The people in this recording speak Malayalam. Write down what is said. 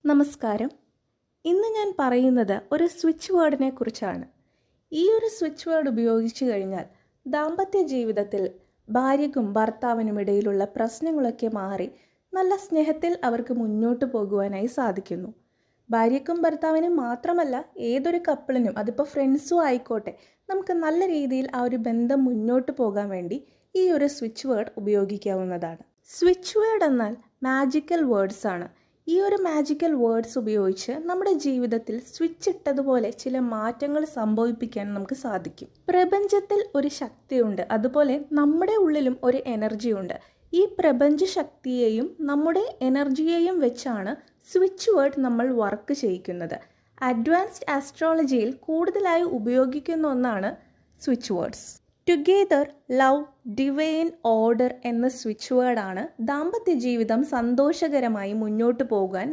നമസ്കാരം. ഇന്ന് ഞാൻ പറയുന്നത് ഒരു സ്വിച്ച് വേർഡിനെ കുറിച്ചാണ്. ഈ ഒരു സ്വിച്ച് വേർഡ് ഉപയോഗിച്ചു കഴിഞ്ഞാൽ ദാമ്പത്യ ജീവിതത്തിൽ ഭാര്യയ്ക്കും ഭർത്താവിനും ഇടയിലുള്ള പ്രശ്നങ്ങളൊക്കെ മാറി നല്ല സ്നേഹത്തിൽ അവർക്ക് മുന്നോട്ട് പോകുവാനായി സാധിക്കുന്നു. ഭാര്യയ്ക്കും ഭർത്താവിനും മാത്രമല്ല, ഏതൊരു കപ്പിളിനും, അതിപ്പോൾ ഫ്രണ്ട്സും ആയിക്കോട്ടെ, നമുക്ക് നല്ല രീതിയിൽ ആ ഒരു ബന്ധം മുന്നോട്ട് പോകാൻ വേണ്ടി ഈ ഒരു സ്വിച്ച് വേർഡ് ഉപയോഗിക്കാവുന്നതാണ്. സ്വിച്ച് വേർഡ് എന്നാൽ മാജിക്കൽ വേർഡ്സ് ആണ്. ഈ ഒരു മാജിക്കൽ വേർഡ്സ് ഉപയോഗിച്ച് നമ്മുടെ ജീവിതത്തിൽ സ്വിച്ച് ഇട്ടതുപോലെ ചില മാറ്റങ്ങൾ സംഭവിപ്പിക്കാൻ നമുക്ക് സാധിക്കും. പ്രപഞ്ചത്തിൽ ഒരു ശക്തിയുണ്ട്, അതുപോലെ നമ്മുടെ ഉള്ളിലും ഒരു എനർജിയുണ്ട്. ഈ പ്രപഞ്ച ശക്തിയെയും നമ്മുടെ എനർജിയെയും വെച്ചാണ് സ്വിച്ച് വേർഡ് നമ്മൾ വർക്ക് ചെയ്യിക്കുന്നത്. അഡ്വാൻസ്ഡ് ആസ്ട്രോളജിയിൽ കൂടുതലായി ഉപയോഗിക്കുന്ന ഒന്നാണ് switch words. Together, love, divine order എന്ന സ്വിച്ച് വേർഡാണ് ദാമ്പത്യ ജീവിതം സന്തോഷകരമായി മുന്നോട്ട് പോകാൻ